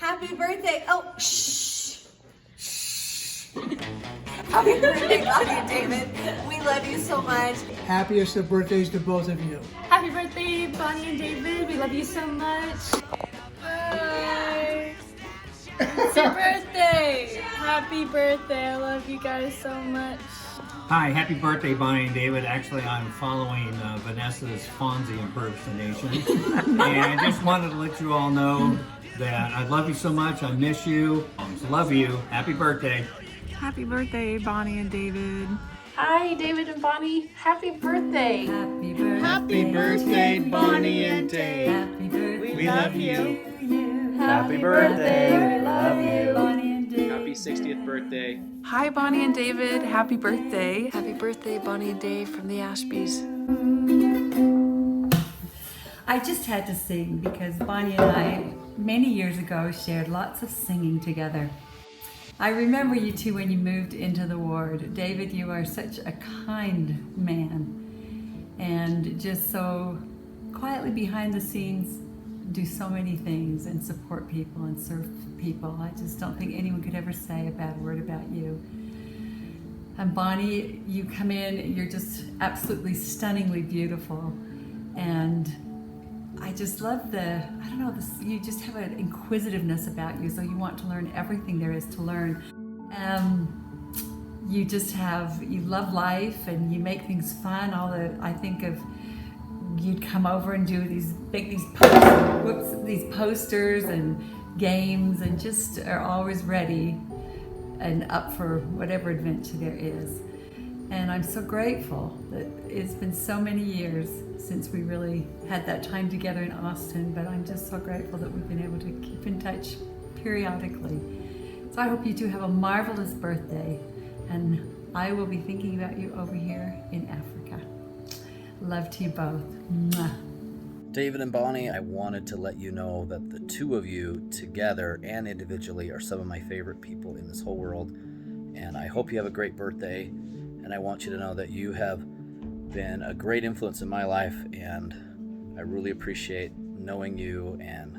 Happy birthday. Oh, shh. Happy birthday, Bonnie and David. We love you so much. Happiest of birthdays to both of you. Happy birthday, Bonnie and David. We love you so much. Bye. It's your birthday. Happy birthday. I love you guys so much. Hi, happy birthday, Bonnie and David. Actually, I'm following Vanessa's Fonzie impersonation. And I just wanted to let you all know that I love you so much. I miss you. Love you. Happy birthday. Happy birthday, Bonnie and David. Hi, David and Bonnie. Happy birthday. Happy birthday. Happy birthday, Bonnie and Dave. Happy birthday. We love you. Happy birthday. We love you. Bonnie and Dave. Happy 60th birthday. Hi, Bonnie and David. Happy birthday. Happy birthday, Bonnie and Dave from the Ashbys. I just had to sing because Bonnie and I, many years ago, shared lots of singing together. I remember you two when you moved into the ward. David, you are such a kind man and just so quietly behind the scenes do so many things and support people and serve people. I just don't think anyone could ever say a bad word about you. And Bonnie, you come in, you're just absolutely stunningly beautiful. And I just love you just have an inquisitiveness about you, so you want to learn everything there is to learn. You love life and you make things fun. I think of you'd come over and do these posters and games and just are always ready and up for whatever adventure there is. And I'm so grateful that it's been so many years since we really had that time together in Austin, but I'm just so grateful that we've been able to keep in touch periodically. So I hope you two have a marvelous birthday, and I will be thinking about you over here in Africa. Love to you both. Mwah. David and Bonnie, I wanted to let you know that the two of you together and individually are some of my favorite people in this whole world, and I hope you have a great birthday. And I want you to know that you have been a great influence in my life, and I really appreciate knowing you and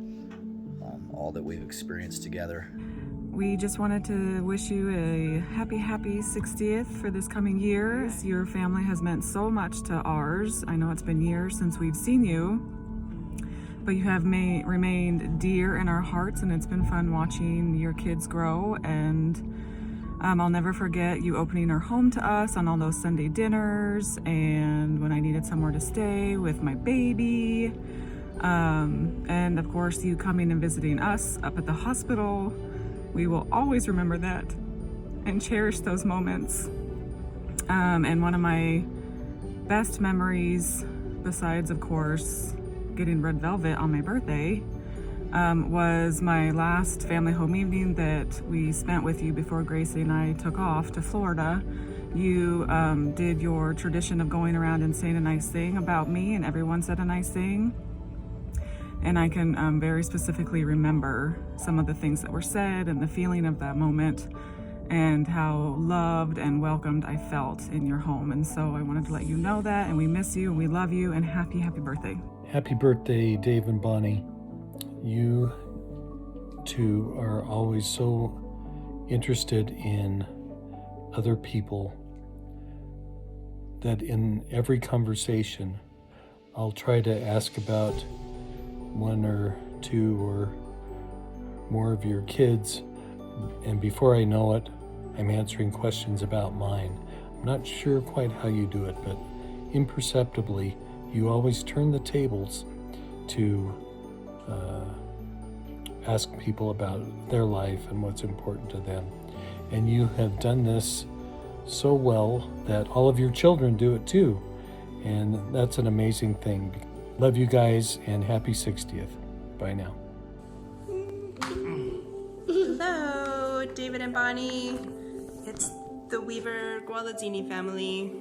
all that we've experienced together. We just wanted to wish you a happy 60th for this coming year. Your family has meant so much to ours. I know it's been years since we've seen you, but you have remained dear in our hearts, and it's been fun watching your kids grow. And I'll never forget you opening our home to us on all those Sunday dinners, and when I needed somewhere to stay with my baby. And of course, you coming and visiting us up at the hospital. We will always remember that and cherish those moments. And one of my best memories, besides, of course, getting red velvet on my birthday, was my last family home evening that we spent with you before Gracie and I took off to Florida. You did your tradition of going around and saying a nice thing about me, and everyone said a nice thing. And I can very specifically remember some of the things that were said and the feeling of that moment and how loved and welcomed I felt in your home. And so I wanted to let you know that, and we miss you and we love you, and happy birthday. Happy birthday, Dave and Bonnie. You two are always so interested in other people that in every conversation I'll try to ask about one or two or more of your kids, and before I know it, I'm answering questions about mine. I'm not sure quite how you do it, but imperceptibly you always turn the tables to ask people about their life and what's important to them. And you have done this so well that all of your children do it too. And that's an amazing thing. Love you guys, and happy 60th. Bye now. Hello, David and Bonnie. It's the Weaver Guadagnini family.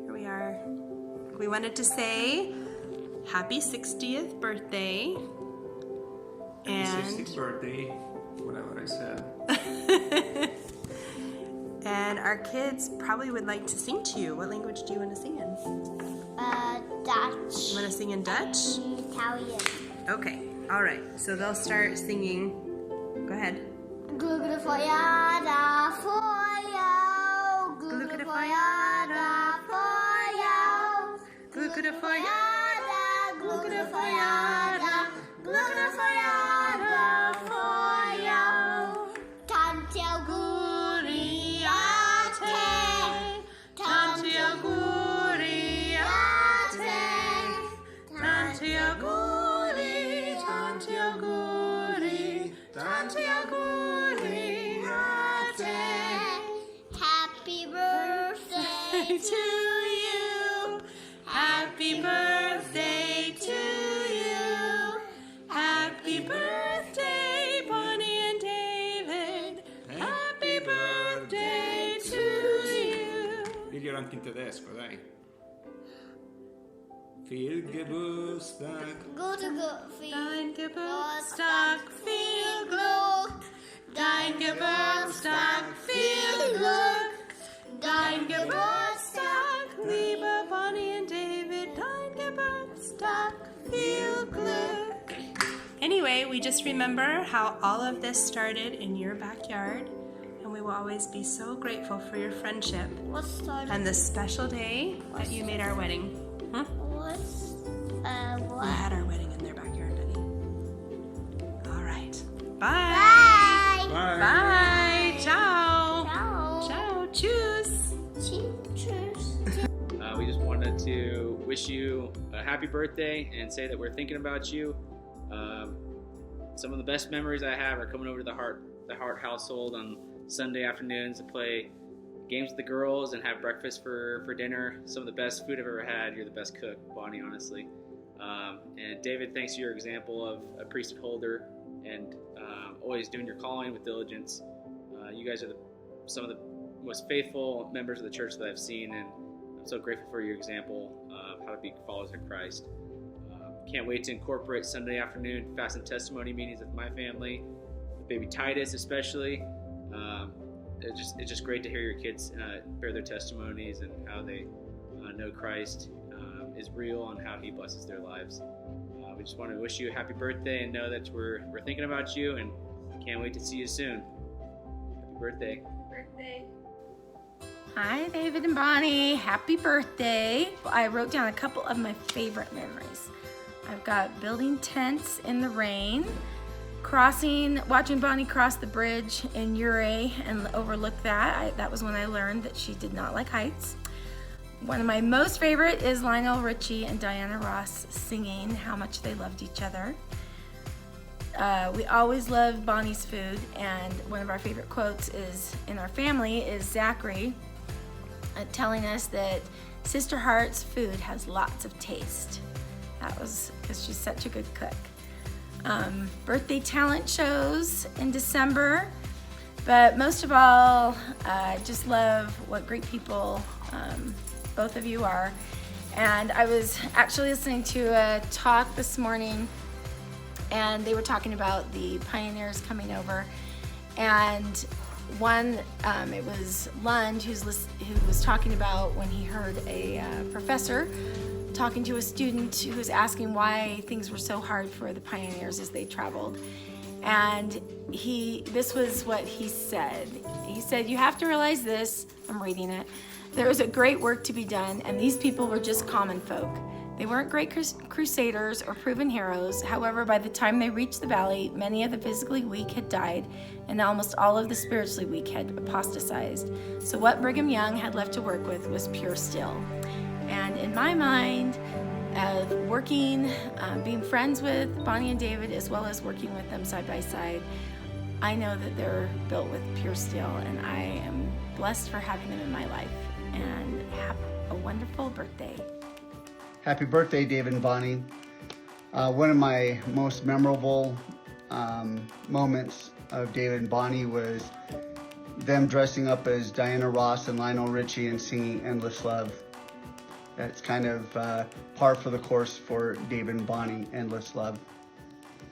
Here we are. We wanted to say happy 60th birthday. And 60th birthday, whatever I said. And our kids probably would like to sing to you. What language do you want to sing in? Dutch. You want to sing in Dutch? Italian. Okay. All right, so they'll start singing. Go ahead. Glugge for hjärta for jou. Glugge for hjärta for jou. Glugge for Hjärta, glugge for hjärta. Glugge for hjärta for jou. Tant jou guriate. Tant jou guriate. Tant jou guri, tant jou guri, tant jou guri, Happy birthday to you. Happy birthday to you. Happy birthday, Bonnie and David. Happy birthday to you. Vill göra inte det för dig. Viel Geburtstag. Gute Dein Geburtstag, viel Glück. Dein Geburtstag, viel Glück. Dein Geburtstag, liebe Bonnie and David. Dein Geburtstag, viel Glück. Anyway, we just remember how all of this started in your backyard, and we will always be so grateful for your friendship What started? and the special day that you made our wedding. Huh? We What? had our wedding in their backyard, Betty. All right. Bye. Bye. Bye. Bye. Ciao. Ciao. Ciao. Tschüss. Cheers. We just wanted to wish you a happy birthday and say that we're thinking about you. Some of the best memories I have are coming over to the Hart household on Sunday afternoons to play games with the girls and have breakfast for dinner. Some of the best food I've ever had. You're the best cook, Bonnie, honestly. And David, thanks to your example of a priesthood holder and always doing your calling with diligence. You guys are some of the most faithful members of the church that I've seen, and I'm so grateful for your example of how to be followers of Christ. Can't wait to incorporate Sunday afternoon fast and testimony meetings with my family, with baby Titus especially. It's just great to hear your kids bear their testimonies and how they know Christ is real and how He blesses their lives. We just want to wish you a happy birthday and know that we're thinking about you and can't wait to see you soon. Happy birthday. Hi, David and Bonnie. Happy birthday. I wrote down a couple of my favorite memories. I've got building tents in the rain, watching Bonnie cross the bridge in Uri and overlook that. That was when I learned that she did not like heights. One of my most favorite is Lionel Richie and Diana Ross singing how much they loved each other. We always loved Bonnie's food, and one of our favorite quotes in our family is Zachary telling us that Sister Hart's food has lots of taste. That was because she's such a good cook. Birthday talent shows in December, but most of all, I just love what great people both of you are. And I was actually listening to a talk this morning, and they were talking about the pioneers coming over, and one, it was Lund who was talking about when he heard a professor talking to a student who was asking why things were so hard for the pioneers as they traveled. And this was what he said. He said, "You have to realize this," I'm reading it, "there was a great work to be done, and these people were just common folk. They weren't great crusaders or proven heroes. However, by the time they reached the valley, many of the physically weak had died, and almost all of the spiritually weak had apostatized. So what Brigham Young had left to work with was pure steel." And in my mind, working, being friends with Bonnie and David, as well as working with them side by side, I know that they're built with pure steel, and I am blessed for having them in my life. And have a wonderful birthday. Happy birthday, David and Bonnie. One of my most memorable moments of David and Bonnie was them dressing up as Diana Ross and Lionel Richie and singing Endless Love. That's kind of par for the course for David and Bonnie, Endless Love.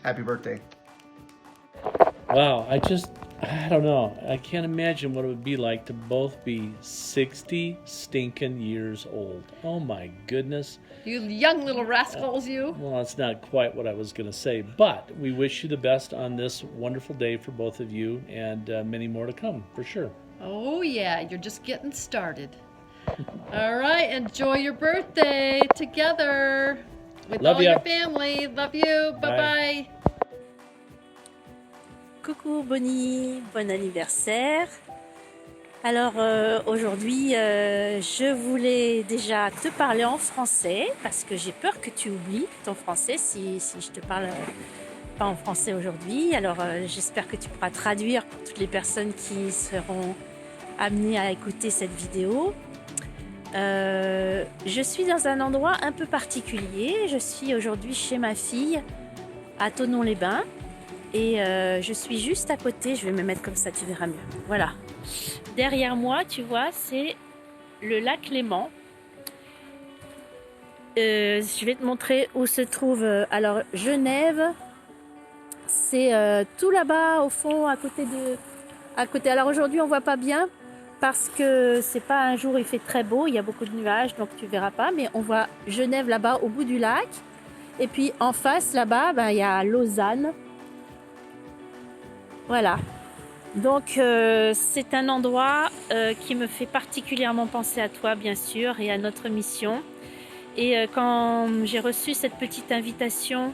Happy birthday. Wow, I just I don't know. I can't imagine what it would be like to both be 60 stinking years old. Oh my goodness. You young little rascals, you. Well, that's not quite what I was going to say, but we wish you the best on this wonderful day for both of you, and many more to come, for sure. Oh yeah, you're just getting started. All right, enjoy your birthday together with Love all ya. your family. Love you. Bye-bye. Coucou Bonnie, bon anniversaire. Alors aujourd'hui, je voulais déjà te parler en français parce que j'ai peur que tu oublies ton français si je te parle pas en français aujourd'hui. Alors j'espère que tu pourras traduire pour toutes les personnes qui seront amenées à écouter cette vidéo. Je suis dans un endroit un peu particulier. Je suis aujourd'hui chez ma fille à Thonon-les-Bains. Et je suis juste à côté, je vais me mettre comme ça, tu verras mieux. Voilà. Derrière moi, tu vois, c'est le lac Léman. Je vais te montrer où se trouve. Alors, Genève, c'est tout là-bas, au fond, à côté. Alors aujourd'hui, on voit pas bien parce que c'est pas un jour, il fait très beau, il y a beaucoup de nuages, donc tu verras pas. Mais on voit Genève là-bas, au bout du lac. Et puis en face, là-bas, ben, il y a Lausanne. Voilà, donc c'est un endroit qui me fait particulièrement penser à toi, bien sûr, et à notre mission. Et quand j'ai reçu cette petite invitation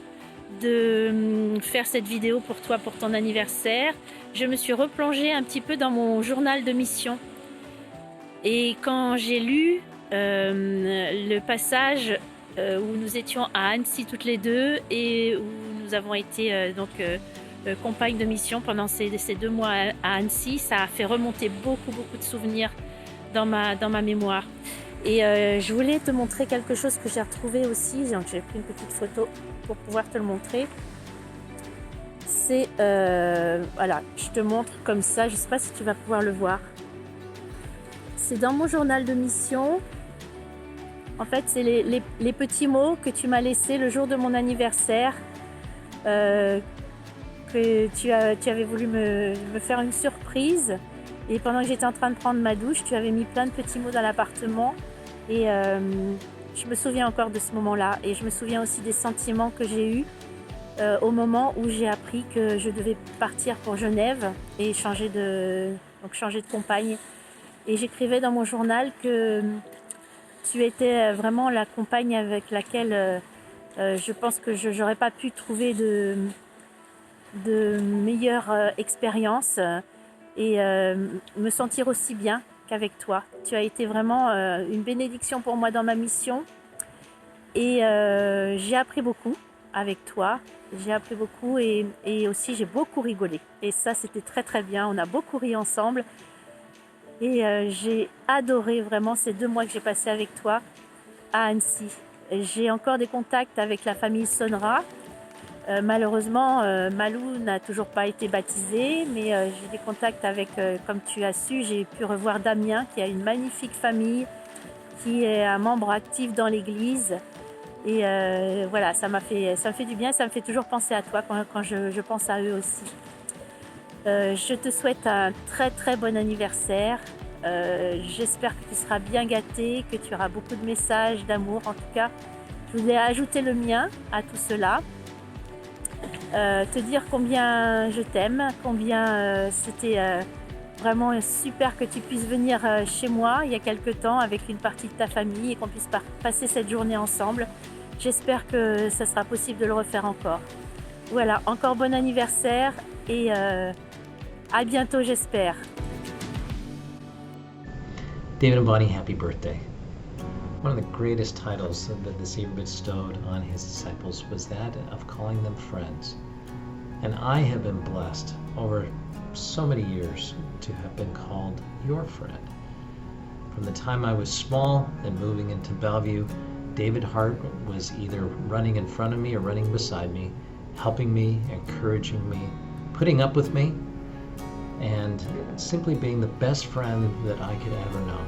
de faire cette vidéo pour toi, pour ton anniversaire, je me suis replongée un petit peu dans mon journal de mission. Et quand j'ai lu le passage où nous étions à Annecy toutes les deux et où nous avons été compagne de mission pendant ces 2 mois à Annecy, ça a fait remonter beaucoup de souvenirs dans ma mémoire. Et je voulais te montrer quelque chose que j'ai retrouvé aussi, donc j'ai pris une petite photo pour pouvoir te le montrer. C'est, voilà, je te montre comme ça, je ne sais pas si tu vas pouvoir le voir. C'est dans mon journal de mission. En fait, c'est les petits mots que tu m'as laissés le jour de mon anniversaire. Que tu avais voulu me faire une surprise, et pendant que j'étais en train de prendre ma douche, tu avais mis plein de petits mots dans l'appartement, et je me souviens encore de ce moment-là, et je me souviens aussi des sentiments que j'ai eus au moment où j'ai appris que je devais partir pour Genève et changer de compagne. Et j'écrivais dans mon journal que tu étais vraiment la compagne avec laquelle je pense que je n'aurais pas pu trouver de meilleures expériences et me sentir aussi bien qu'avec toi. Tu as été vraiment une bénédiction pour moi dans ma mission, et j'ai appris beaucoup avec toi. J'ai appris beaucoup et aussi j'ai beaucoup rigolé, et ça c'était très bien. On a beaucoup ri ensemble et j'ai adoré vraiment ces 2 mois que j'ai passé avec toi à Annecy. J'ai encore des contacts avec la famille Sonra. Malheureusement, Malou n'a toujours pas été baptisé, mais j'ai des contacts avec, comme tu as su, j'ai pu revoir Damien, qui a une magnifique famille, qui est un membre actif dans l'église. Et voilà, ça me fait du bien, ça me fait toujours penser à toi quand je pense à eux aussi. Je te souhaite un très bon anniversaire. J'espère que tu seras bien gâté, que tu auras beaucoup de messages d'amour. En tout cas, je voulais ajouter le mien à tout cela. Te dire combien je t'aime, combien c'était vraiment super que tu puisses venir chez moi il y a quelque temps avec une partie de ta famille et qu'on puisse passer cette journée ensemble. J'espère que ça sera possible de le refaire encore. Voilà, encore bon anniversaire et à bientôt, j'espère. David and Bonnie, happy birthday. One of the greatest titles that the Savior bestowed on his disciples was that of calling them friends. And I have been blessed over so many years to have been called your friend. From the time I was small and moving into Bellevue, David Hart was either running in front of me or running beside me, helping me, encouraging me, putting up with me, and simply being the best friend that I could ever know.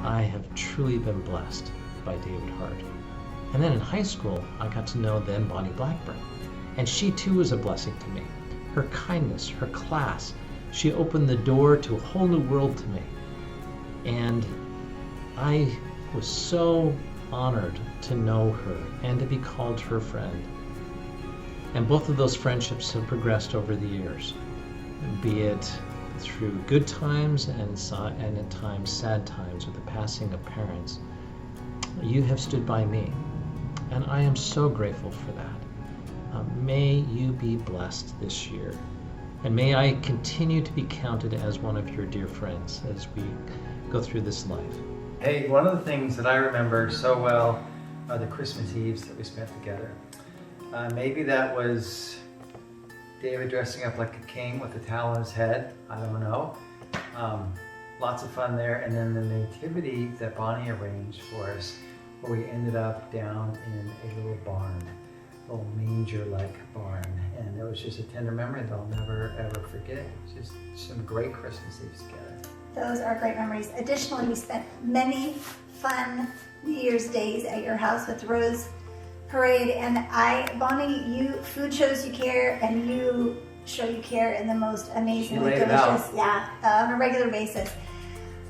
I have truly been blessed by David Hart. And then in high school, I got to know then Bonnie Blackburn. And she too was a blessing to me. Her kindness, her class, She opened the door to a whole new world to me. And I was so honored to know her and to be called her friend. And both of those friendships have progressed over the years, be it through good times and at times sad times with the passing of parents. You have stood by me, and I am so grateful for that. May you be blessed this year, and may I continue to be counted as one of your dear friends as we go through this life. Hey, one of the things that I remember so well are the Christmas Eves that we spent together. Maybe that was David dressing up like a king with a towel on his head. I don't know. Lots of fun there. And then the nativity that Bonnie arranged for us, where we ended up down in a little barn, a little manger-like barn. And it was just a tender memory that I'll never, ever forget. It was just some great Christmas Eves together. Those are great memories. Additionally, we spent many fun New Year's days at your house with Rose Parade, and Bonnie, food shows you care, and you show you care in the most amazingly delicious, on a regular basis.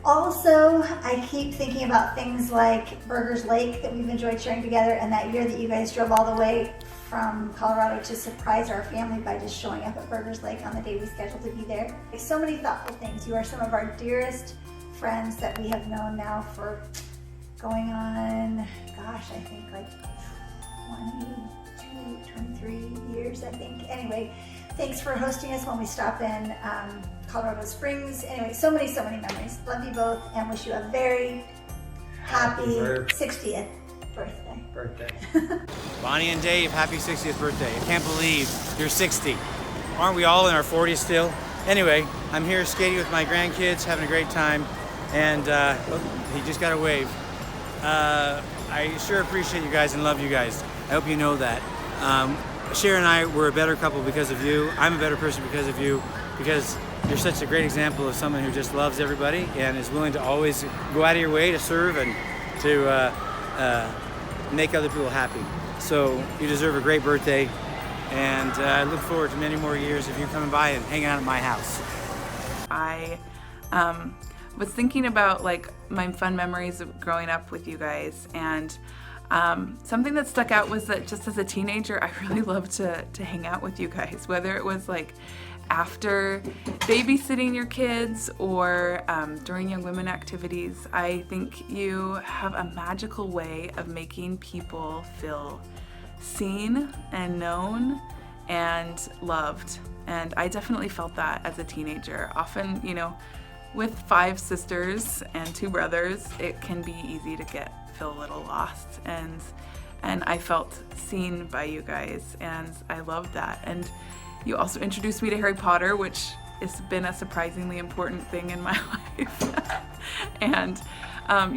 Also, I keep thinking about things like Burgers Lake that we've enjoyed sharing together, and that year that you guys drove all the way from Colorado to surprise our family by just showing up at Burgers Lake on the day we scheduled to be there. So many thoughtful things. You are some of our dearest friends that we have known now for going on, gosh, I think like 23 years, I think. Anyway, thanks for hosting us when we stop in Colorado Springs. Anyway, so many memories. Love you both and wish you a very happy 60th birthday. Bonnie and Dave, happy 60th birthday. I can't believe you're 60. Aren't we all in our 40s still? Anyway, I'm here skating with my grandkids, having a great time, and he just got a wave. I sure appreciate you guys and love you guys. I hope you know that. Cher and I were a better couple because of you. I'm a better person because of you, because you're such a great example of someone who just loves everybody and is willing to always go out of your way to serve and to make other people happy. So you deserve a great birthday, and I look forward to many more years of you coming by and hanging out at my house. I was thinking about like my fun memories of growing up with you guys, and something that stuck out was that just as a teenager, I really loved to hang out with you guys, whether it was like after babysitting your kids or during Young Women activities. I think you have a magical way of making people feel seen and known and loved. And I definitely felt that as a teenager. Often, with 5 sisters and 2 brothers, it can be easy to feel a little lost. And I felt seen by you guys, and I loved that. And you also introduced me to Harry Potter, which has been a surprisingly important thing in my life. And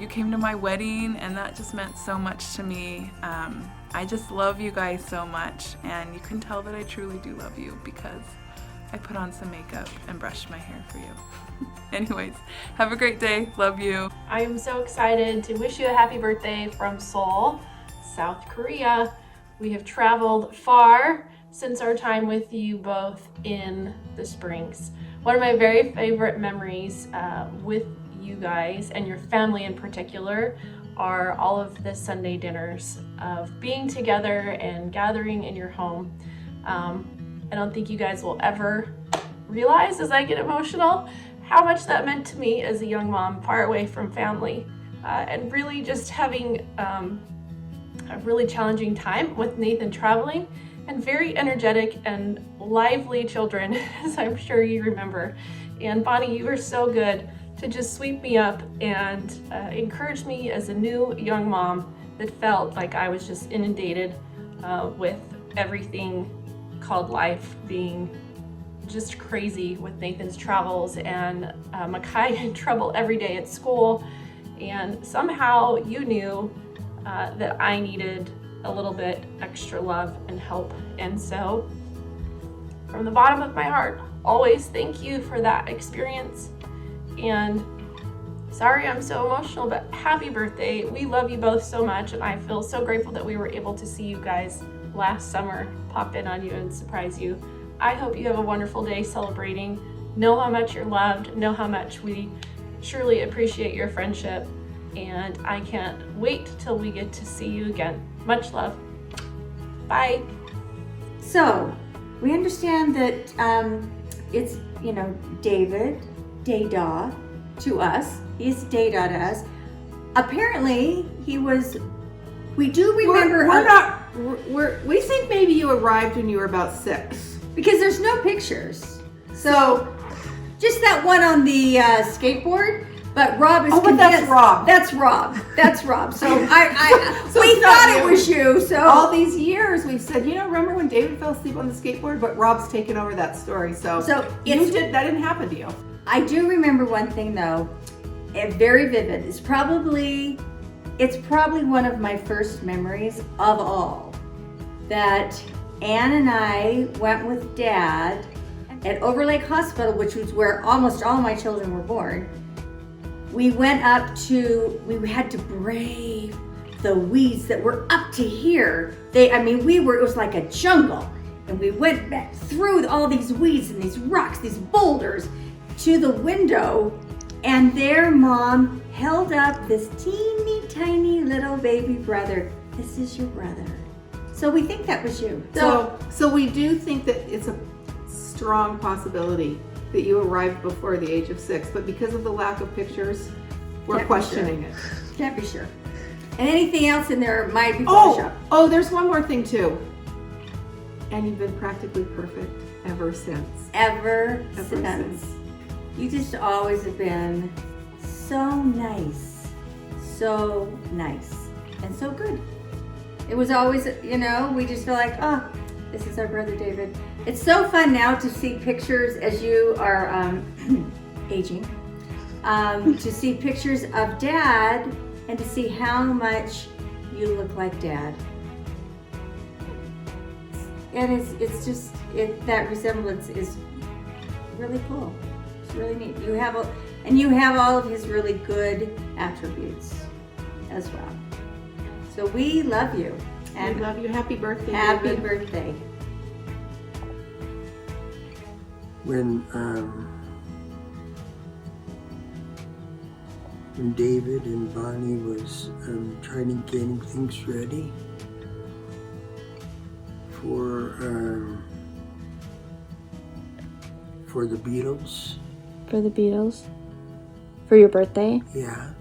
you came to my wedding, and that just meant so much to me. I just love you guys so much, and you can tell that I truly do love you because I put on some makeup and brushed my hair for you. Anyways, have a great day. Love you. I am so excited to wish you a happy birthday from Seoul, South Korea. We have traveled far since our time with you both in the Springs. One of my very favorite memories with you guys and your family in particular are all of the Sunday dinners of being together and gathering in your home. I don't think you guys will ever realize, as I get emotional, how much that meant to me as a young mom far away from family, and really just having a really challenging time with Nathan traveling, and very energetic and lively children, as I'm sure you remember. And Bonnie, you were so good to just sweep me up and encourage me as a new young mom that felt like I was just inundated with everything called life, being just crazy with Nathan's travels and Makai in trouble every day at school. And somehow you knew that I needed a little bit extra love and help. And so from the bottom of my heart, always thank you for that experience. And sorry I'm so emotional, but happy birthday. We love you both so much, and I feel so grateful that we were able to see you guys last summer, pop in on you and surprise you. I hope you have a wonderful day celebrating know how much you're loved, know how much we truly appreciate your friendship, and I can't wait till we get to see you again. Much love. Bye. So, we understand that it's, David, Dada to us. He's Dada to us. Apparently, we do remember. We think maybe you arrived when you were about 6. Because there's no pictures. So, just that one on the skateboard. But Rob is convinced. That's Rob. That's Rob. That's Rob. So So we it's not thought it you. was you. So all these years we've said, remember when David fell asleep on the skateboard? But Rob's taken over that story. So that didn't happen to you. I do remember one thing though, very vivid. It's probably one of my first memories of all. That Ann and I went with Dad at Overlake Hospital, which was where almost all my children were born. We went we had to brave the weeds that were up to here. It was like a jungle. And we went back through all these weeds and these rocks, these boulders to the window. And their mom held up this teeny tiny little baby brother. This is your brother. So we think that was you. So we do think that it's a strong possibility that you arrived before the age of 6, but because of the lack of pictures, we're questioning it. Can't be sure. And anything else in there might be Photoshop. Oh, there's one more thing too. And you've been practically perfect ever since. Ever since. You just always have been so nice, and so good. It was always, we just feel like, this is our brother David. It's so fun now to see pictures as you are aging, to see pictures of Dad and to see how much you look like Dad. And it's just, that resemblance is really cool. It's really neat. You have all of his really good attributes as well. So we love you. And we love you. Happy birthday, Happy David. birthday. When David and Bonnie was trying to getting things ready for the Beatles. For the Beatles? For your birthday? Yeah.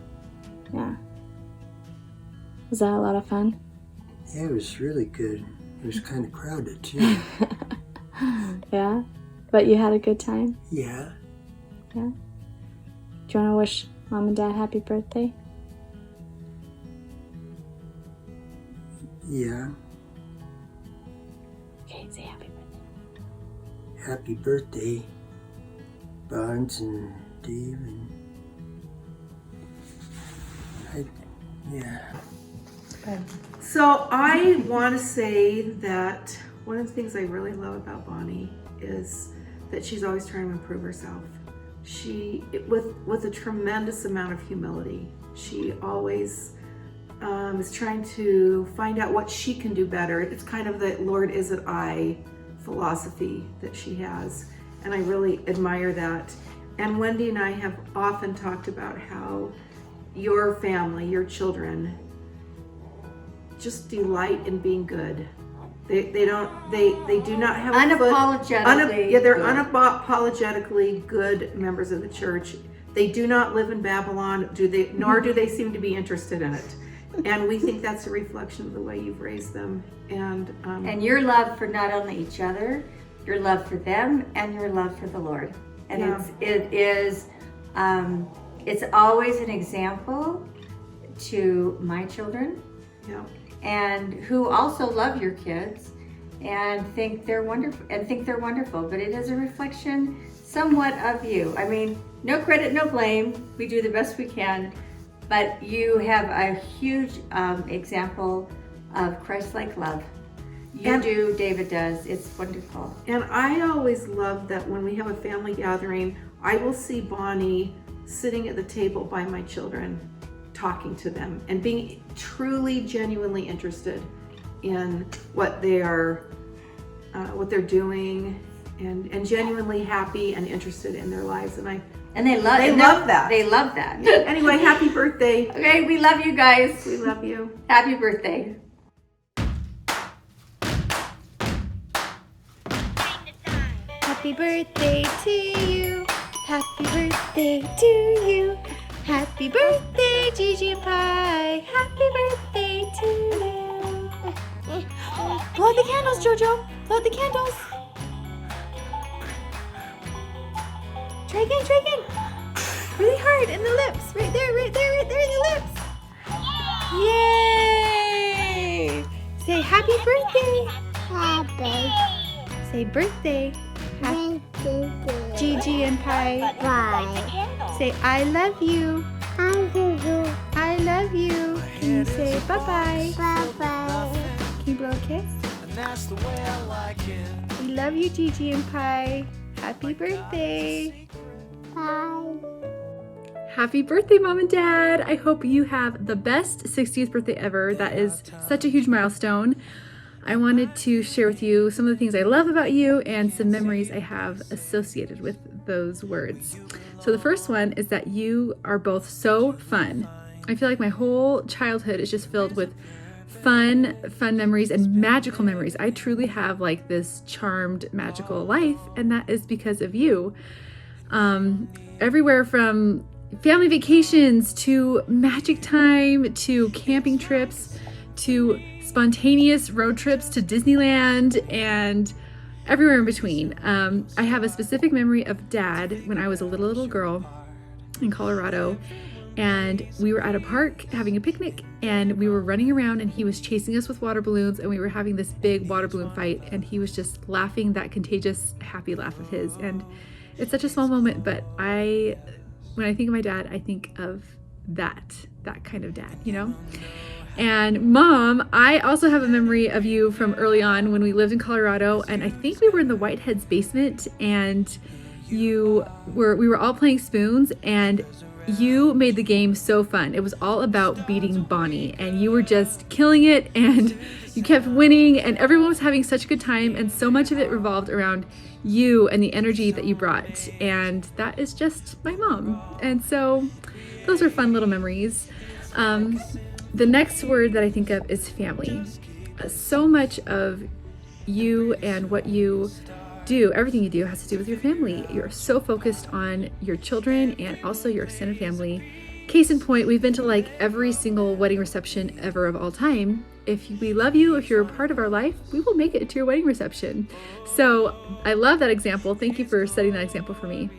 Yeah. Was that a lot of fun? Yeah, it was really good. It was kind of crowded too. Yeah? But you had a good time? Yeah. Yeah? Do you want to wish Mom and Dad happy birthday? Yeah. Okay, say happy birthday. Happy birthday, Bonds and Dave yeah. So I want to say that one of the things I really love about Bonnie is that she's always trying to improve herself. With a tremendous amount of humility. She always is trying to find out what she can do better. It's kind of the Lord, is it I philosophy that she has. And I really admire that. And Wendy and I have often talked about how your family, your children, just delight in being good. They do not have unapologetically they're good. unapologetically good members of the church. They do not live in Babylon, nor do they seem to be interested in it. And we think that's a reflection of the way you've raised them. And your love for not only each other, your love for them, and your love for the Lord. And it's always an example to my children. Yeah. And who also love your kids and think they're wonderful, but it is a reflection somewhat of you. I mean, no credit, no blame. We do the best we can, but you have a huge example of Christ-like love. David does. It's wonderful. And I always love that when we have a family gathering, I will see Bonnie sitting at the table by my children, talking to them and being truly, genuinely interested in what they're doing, and genuinely happy and interested in their lives. And they love that. They love that. Anyway, happy birthday. Okay, we love you guys. We love you. Happy birthday. Happy birthday to you. Happy birthday to you. Happy birthday, Gigi and Pi. Happy birthday to you. Blow out the candles, Jojo. Blow out the candles. Try again, try again. Really hard in the lips. Right there in the lips. Yay! Say happy birthday. Happy. Say birthday. Gigi and Pi. Bye. Say I love you. I love you. I love you. Can you say bye-bye? Bye-bye. Can you blow a kiss? We love you, Gigi and Pi. Happy birthday. Bye. Happy birthday, Mom and Dad. I hope you have the best 60th birthday ever. That is such a huge milestone. I wanted to share with you some of the things I love about you and some memories I have associated with those words. So the first one is that you are both so fun. I feel like my whole childhood is just filled with fun memories and magical memories. I truly have like this charmed, magical life, and that is because of you. Everywhere from family vacations to magic time to camping trips to spontaneous road trips to Disneyland and everywhere in between. I have a specific memory of Dad when I was a little girl in Colorado, and we were at a park having a picnic, and we were running around, and he was chasing us with water balloons, and we were having this big water balloon fight, and he was just laughing that contagious, happy laugh of his. And it's such a small moment, but when I think of my dad, I think of that kind of dad, you know? And Mom, I also have a memory of you from early on when we lived in Colorado, and I think we were in the Whitehead's basement, and we were all playing spoons, and you made the game so fun. It was all about beating Bonnie, and you were just killing it, and you kept winning, and everyone was having such a good time, and so much of it revolved around you and the energy that you brought, and that is just my mom. And so those are fun little memories. The next word that I think of is family. So much of you and what you do, everything you do, has to do with your family. You're so focused on your children and also your extended family. Case in point, we've been to like every single wedding reception ever of all time. If we love you, if you're a part of our life, we will make it to your wedding reception. So I love that example. Thank you for setting that example for me.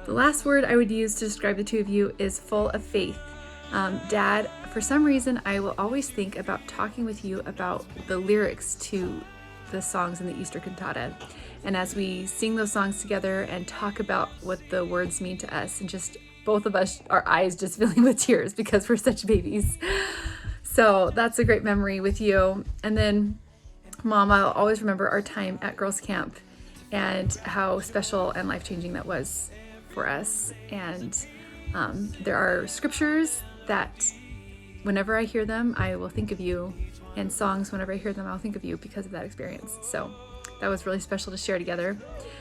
The last word I would use to describe the two of you is full of faith. Dad, for some reason, I will always think about talking with you about the lyrics to the songs in the Easter cantata. And as we sing those songs together and talk about what the words mean to us, and just both of us, our eyes just filling with tears because we're such babies. So that's a great memory with you. And then Mom, I'll always remember our time at Girls Camp and how special and life-changing that was for us. And there are scriptures that whenever I hear them, I will think of you, and songs, whenever I hear them, I'll think of you because of that experience. So that was really special to share together.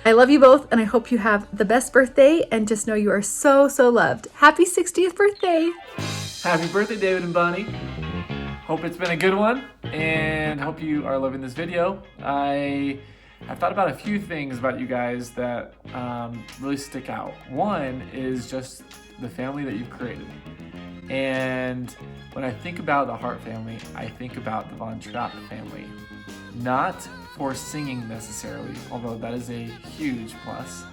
I love you both, and I hope you have the best birthday, and just know you are so, so loved. Happy 60th birthday. Happy birthday, David and Bonnie. Hope it's been a good one, and hope you are loving this video. I've thought about a few things about you guys that really stick out. One is just the family that you've created. And when I think about the Hart family, I think about the Von Trapp family. Not for singing necessarily, although that is a huge plus.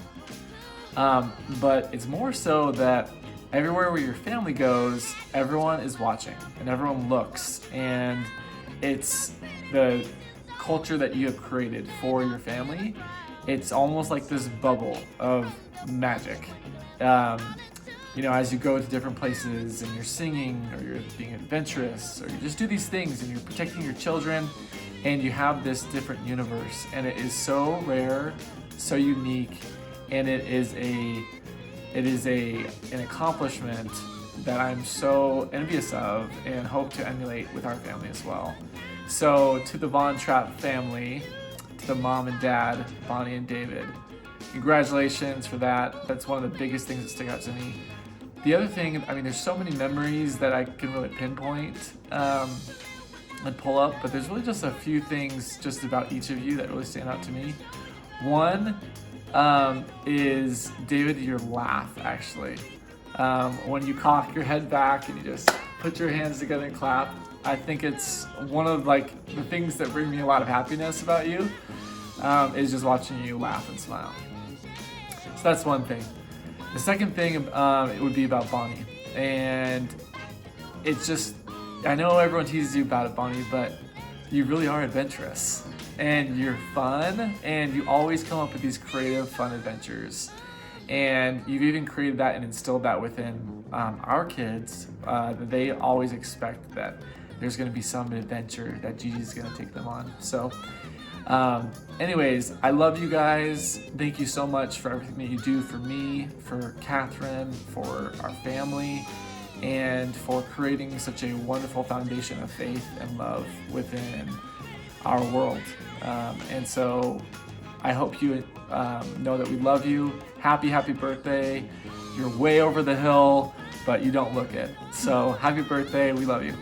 But it's more so that everywhere where your family goes, everyone is watching and everyone looks. And it's the culture that you have created for your family. It's almost like this bubble of magic. You know, as you go to different places and you're singing or you're being adventurous or you just do these things and you're protecting your children, and you have this different universe, and it is so rare, so unique, and it is an accomplishment that I'm so envious of and hope to emulate with our family as well. So to the Von Trapp family, the mom and dad, Bonnie and David. Congratulations for that. That's one of the biggest things that stick out to me. The other thing, I mean, there's so many memories that I can really pinpoint and pull up, but there's really just a few things just about each of you that really stand out to me. One is, David, your laugh, actually. When you cock your head back and you just put your hands together and clap. I think it's one of like the things that bring me a lot of happiness about you, is just watching you laugh and smile. So that's one thing. The second thing, it would be about Bonnie. And it's just, I know everyone teases you about it, Bonnie, but you really are adventurous. And you're fun, and you always come up with these creative, fun adventures. And you've even created that and instilled that within our kids. They always expect that there's going to be some adventure that Gigi's going to take them on. So anyways, I love you guys. Thank you so much for everything that you do for me, for Catherine, for our family, and for creating such a wonderful foundation of faith and love within our world. And so I hope you know that we love you. Happy birthday. You're way over the hill, but you don't look it. So happy birthday. We love you.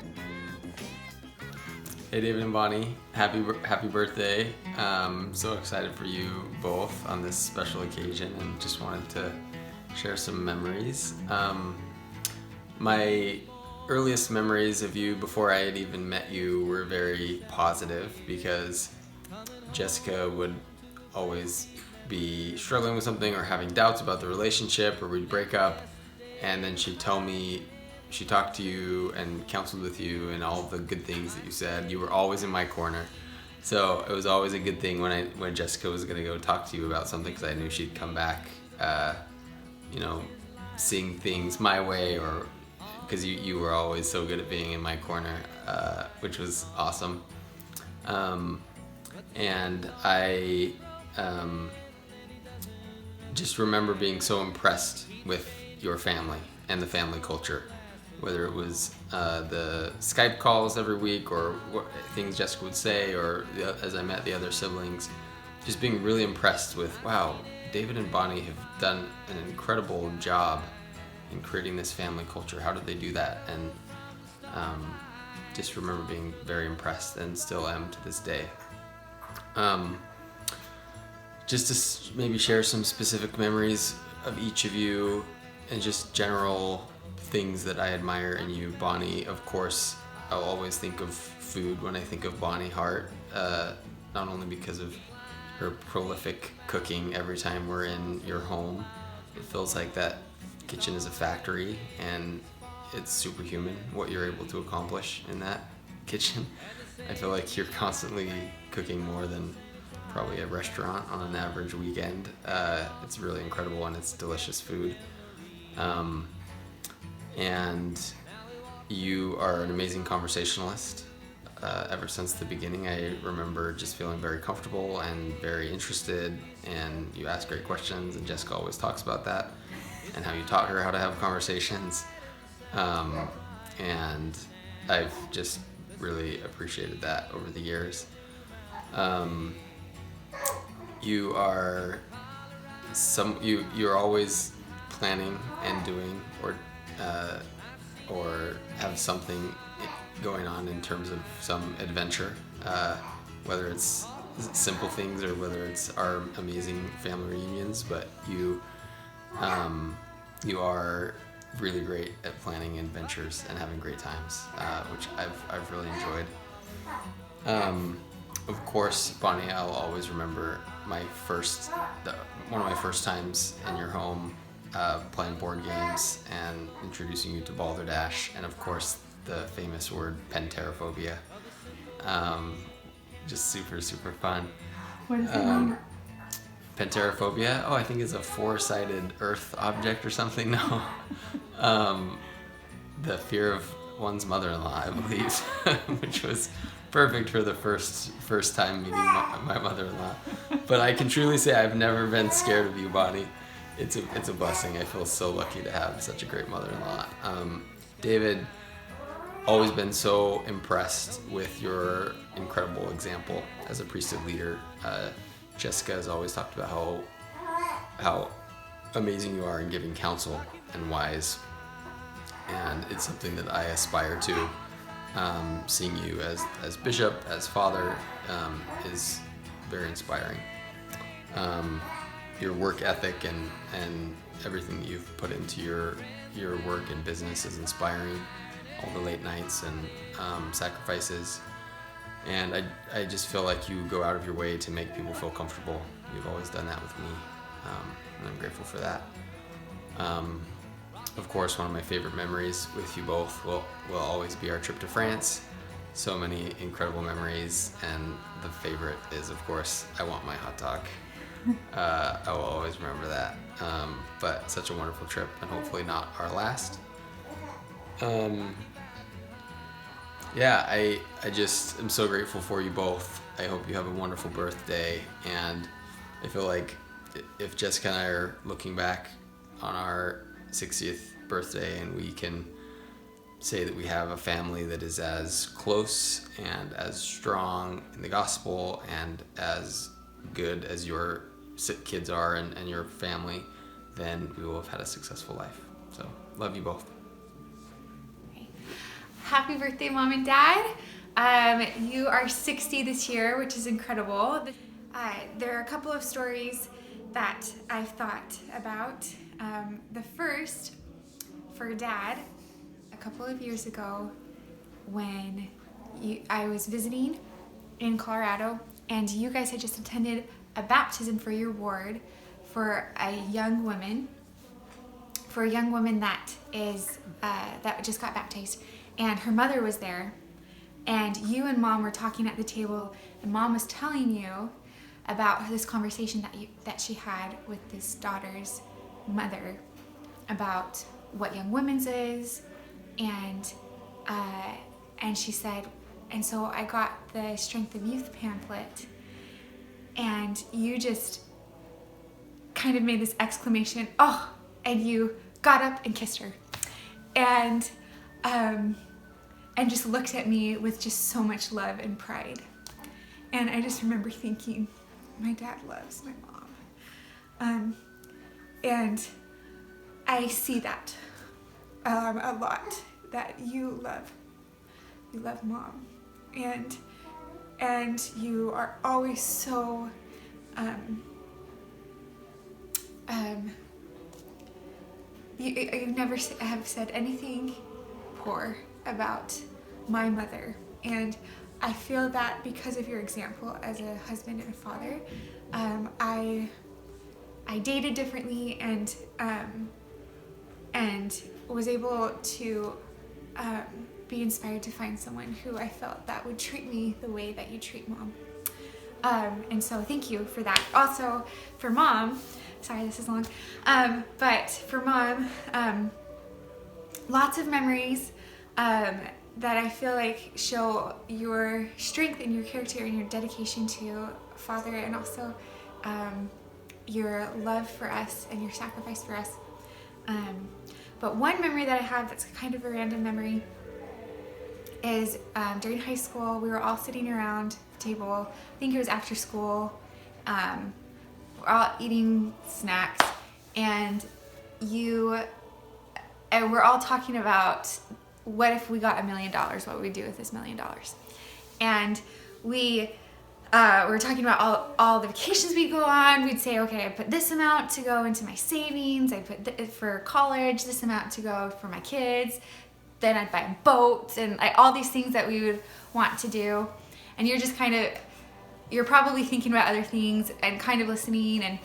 Hey David and Bonnie, happy birthday. So excited for you both on this special occasion, and just wanted to share some memories. My earliest memories of you before I had even met you were very positive, because Jessica would always be struggling with something or having doubts about the relationship, or we'd break up, and then she'd tell me she talked to you and counseled with you and all the good things that you said. You were always in my corner. So it was always a good thing when Jessica was gonna go talk to you about something, because I knew she'd come back, seeing things my way, or because you were always so good at being in my corner, which was awesome. And I just remember being so impressed with your family and the family culture, whether it was the Skype calls every week, or what things Jessica would say, or as I met the other siblings, just being really impressed with, wow, David and Bonnie have done an incredible job in creating this family culture. How did they do that? And just remember being very impressed, and still am to this day. Just to maybe share some specific memories of each of you, and just general things that I admire in you. Bonnie, of course, I'll always think of food when I think of Bonnie Hart, not only because of her prolific cooking every time we're in your home. It feels like that kitchen is a factory, and it's superhuman what you're able to accomplish in that kitchen. I feel like you're constantly cooking more than probably a restaurant on an average weekend. It's really incredible, and it's delicious food. And you are an amazing conversationalist. Ever since the beginning, I remember just feeling very comfortable and very interested, and you ask great questions, and Jessica always talks about that, and how you taught her how to have conversations. And I've just really appreciated that over the years. You're always planning and doing, or have something going on in terms of some adventure, whether it's simple things or whether it's our amazing family reunions. But you are really great at planning adventures and having great times, which I've really enjoyed. Of course, Bonnie, I'll always remember one of my first times in your home, playing board games and introducing you to Balderdash, and of course the famous word Panteraphobia. Just super fun. What does it mean? Panteraphobia? Oh, I think it's a four-sided earth object or something. No. The fear of one's mother-in-law, I believe, which was perfect for the first time meeting my mother-in-law. But I can truly say I've never been scared of you, Bonnie. It's a blessing. I feel so lucky to have such a great mother-in-law. David, always been so impressed with your incredible example as a priesthood leader. Jessica has always talked about how amazing you are in giving counsel and wise, and it's something that I aspire to. Seeing you as bishop, as father, is very inspiring. Your work ethic and everything that you've put into your work and business is inspiring. All the late nights and sacrifices. And I just feel like you go out of your way to make people feel comfortable. You've always done that with me, and I'm grateful for that. Of course, one of my favorite memories with you both will always be our trip to France. So many incredible memories, and the favorite is, of course, I want my hot dog. I will always remember that. But such a wonderful trip, and hopefully not our last. Yeah, I just am so grateful for you both. I hope you have a wonderful birthday, and I feel like if Jessica and I are looking back on our 60th birthday and we can say that we have a family that is as close and as strong in the gospel and as good as your kids are and your family, then we will have had a successful life. So, love you both. Happy birthday, Mom and Dad. You are 60 this year, which is incredible. There are a couple of stories that I've thought about. The first, for Dad, a couple of years ago when I was visiting in Colorado, and you guys had just attended a baptism for your ward for a young woman that just got baptized. And her mother was there, and you and Mom were talking at the table, and Mom was telling you about this conversation that she had with this daughter's mother about what Young Women's is, and she said, and so I got the Strength of Youth pamphlet, and you just kind of made this exclamation, oh, and you got up and kissed her, and just looked at me with just so much love and pride. And I just remember thinking, my dad loves my mom. And I see that a lot, that you love Mom. And you are always so you never have said anything poor about my mother, and I feel that because of your example as a husband and a father, I dated differently and was able to be inspired to find someone who I felt that would treat me the way that you treat Mom. And so thank you for that. Also for Mom, sorry this is long, but for Mom, lots of memories that I feel like show your strength and your character and your dedication to Father, and also your love for us and your sacrifice for us. But one memory that I have that's kind of a random memory is during high school, we were all sitting around the table. I think it was after school. We're all eating snacks, and we're all talking about what if we got $1 million, what would we do with this $1 million? And we were talking about all the vacations we'd go on. We'd say, okay, I put this amount to go into my savings. I put for college, this amount to go for my kids. Then I'd buy a boat, and all these things that we would want to do. And you're just you're probably thinking about other things and kind of listening.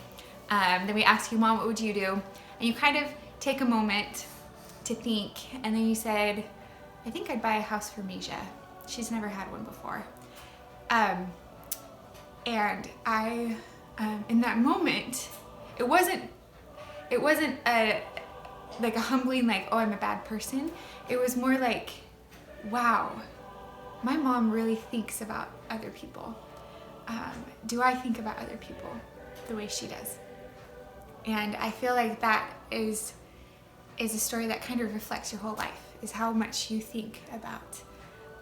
And then we ask you, Mom, what would you do? And you kind of take a moment to think, and then you said, I think I'd buy a house for Misha. She's never had one before. And I, in that moment, it wasn't a humbling, like, oh, I'm a bad person. It was more like, wow, my mom really thinks about other people. Do I think about other people the way she does? And I feel like that is a story that kind of reflects your whole life, is how much you think about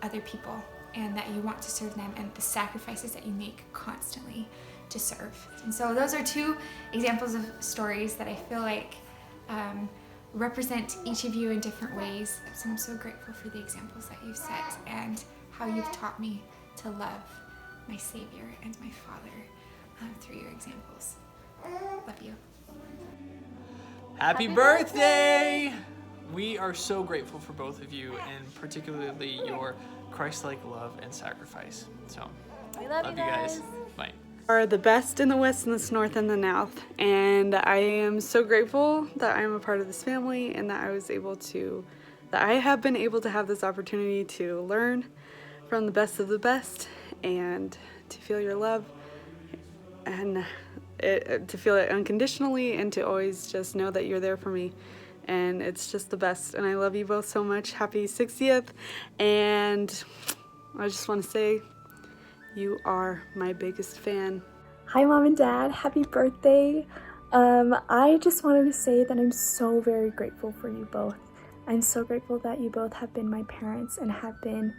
other people. and that you want to serve them, and the sacrifices that you make constantly to serve. And so those are two examples of stories that I feel like represent each of you in different ways. So I'm so grateful for the examples that you've set and how you've taught me to love my Savior and my Father through your examples. Love you. Happy birthday! We are so grateful for both of you, and particularly your Christ-like love and sacrifice. So, We love you guys. Bye. Are the best in the West and the North and the North, and I am so grateful that I am a part of this family and that I have been able to have this opportunity to learn from the best of the best and to feel your love and to feel it unconditionally and to always just know that you're there for me. And it's just the best, and I love you both so much. Happy 60th, and I just want to say you are my biggest fan. Hi Mom and Dad, happy birthday. I just wanted to say that I'm so very grateful for you both. I'm so grateful that you both have been my parents and have been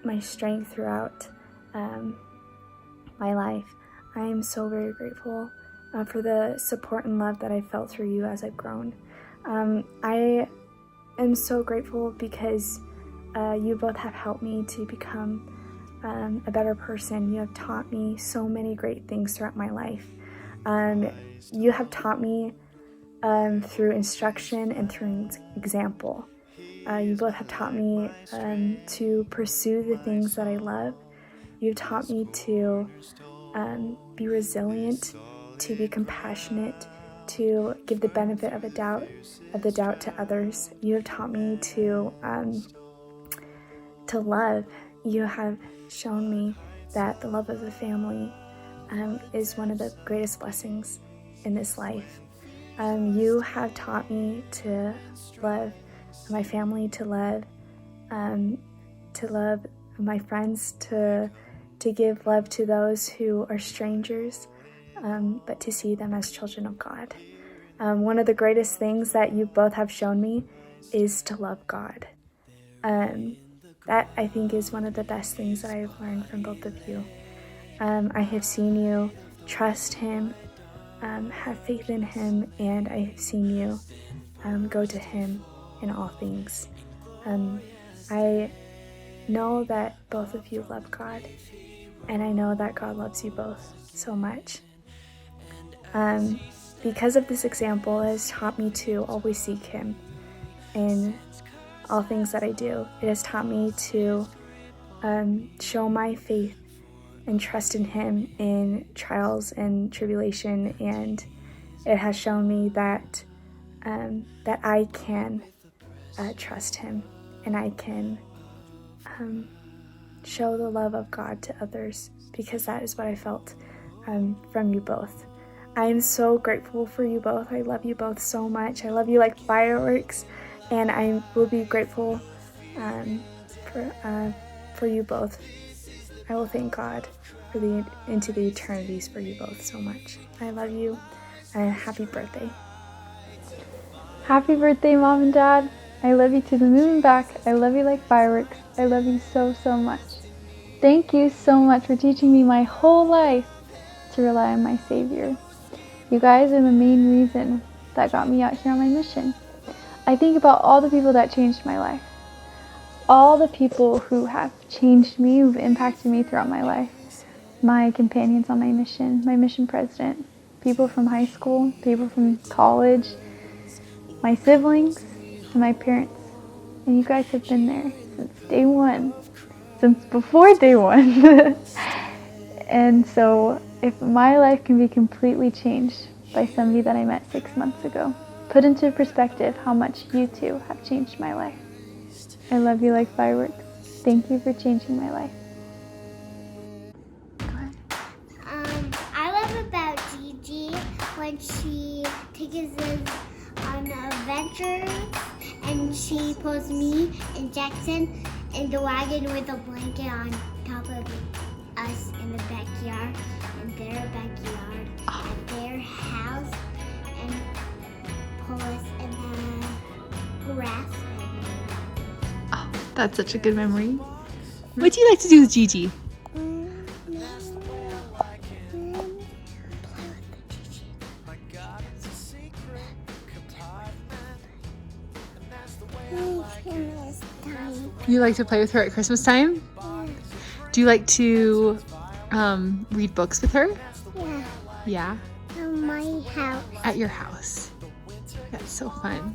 my strength throughout my life. I am so very grateful for the support and love that I've felt through you as I've grown. I am so grateful because you both have helped me to become a better person. You have taught me so many great things throughout my life. You have taught me through instruction and through example. You both have taught me to pursue the things that I love. You've taught me to be resilient, to be compassionate, to give the benefit of the doubt to others. You have taught me to love. You have shown me that the love of the family is one of the greatest blessings in this life. You have taught me to love my family, to love my friends, to give love to those who are strangers, but to see them as children of God. One of the greatest things that you both have shown me is to love God. That I think is one of the best things that I have learned from both of you. I have seen you trust Him, have faith in Him, and I have seen you go to Him in all things. I know that both of you love God, and I know that God loves you both so much. Because of this example, it has taught me to always seek Him in all things that I do. It has taught me to show my faith and trust in Him in trials and tribulation, and it has shown me that that I can trust Him, and I can show the love of God to others, because that is what I felt from you both. I am so grateful for you both. I love you both so much. I love you like fireworks, and I will be grateful for you both. I will thank God for into the eternities for you both so much. I love you, and happy birthday. Happy birthday, Mom and Dad. I love you to the moon and back. I love you like fireworks. I love you so, so much. Thank you so much for teaching me my whole life to rely on my Savior. You guys are the main reason that got me out here on my mission. I think about all the people that changed my life. All the people who have changed me, who've impacted me throughout my life. My companions on my mission president, people from high school, people from college, my siblings, and my parents. And you guys have been there since day one, since before day one. And so if my life can be completely changed by somebody that I met 6 months ago, put into perspective how much you two have changed my life. I love you like fireworks. Thank you for changing my life. I love about Gigi when she takes us on adventures, and she pulls me and Jackson in the wagon with a blanket on top of us in the backyard, in their backyard, at their house, and pull us in the grass. That's such a good memory. What do you like to do with Gigi? You like to play with her at Christmas time? Do you like to read books with her? Yeah. Yeah? At my house. At your house. That's so fun.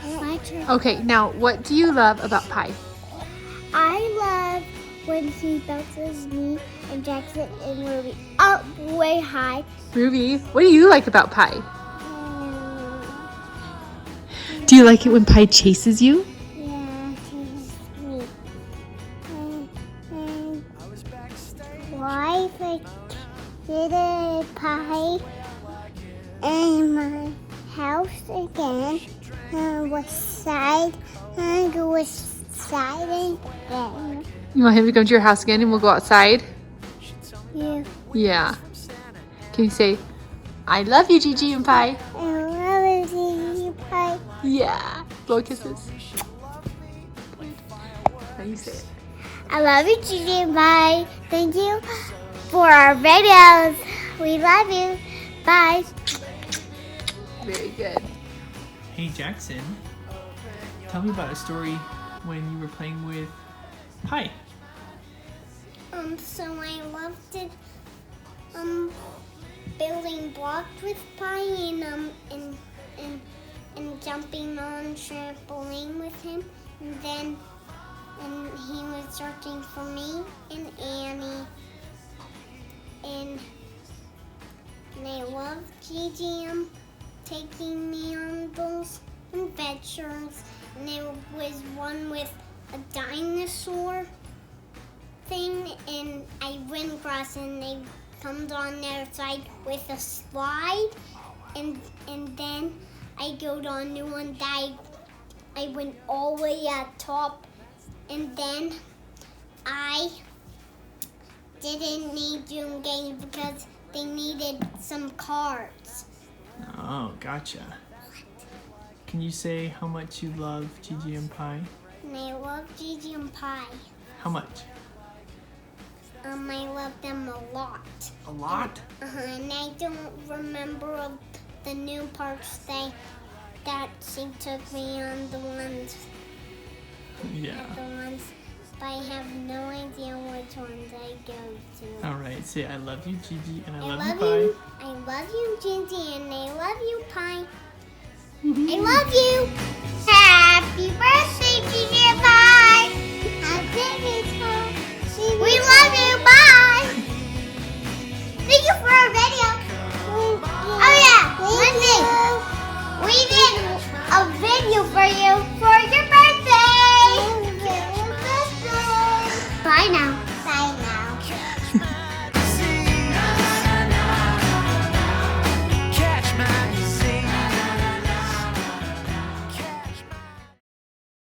My turn. Okay, now what do you love about Pi? I love when he bounces me and Jackson and Ruby up way high. Ruby, what do you like about Pi? Do you like it when Pi chases you? Yeah, he's sweet. And why if I did a pie in my house again and was side and was side again. You want him to come to your house again and we'll go outside? Yeah. Yeah. Can you say, I love you, Gigi and Pi? I love you, pie. Yeah. Blow kisses. How do you say it? I love you, Gigi and Pie. Thank you for our videos. We love you. Bye. Very good. Hey Jackson, tell me about a story when you were playing with Pi. So I loved it. Building blocks with Pi and jumping on trampoline with him, and he was searching for me and Annie, and I loved Gigi taking me on those adventures, and there was one with a dinosaur thing, and I went across and they come on their side with a slide, and then I go on new one that I went all the way at top, and then I didn't need Doom games because they needed some cards. Oh, gotcha. Can you say how much you love Gigi and Pi? And I love Gigi and Pi. How much? I love them a lot. A lot? And I don't remember of the new parks that she took me on, the ones. Yeah. The ones, but I have no idea which ones I go to. All right, say I love you, Gigi, and I love you, you, Pi. I love you, Gigi, and I love you, Pi. I love you. Happy birthday, Gigi and Pi.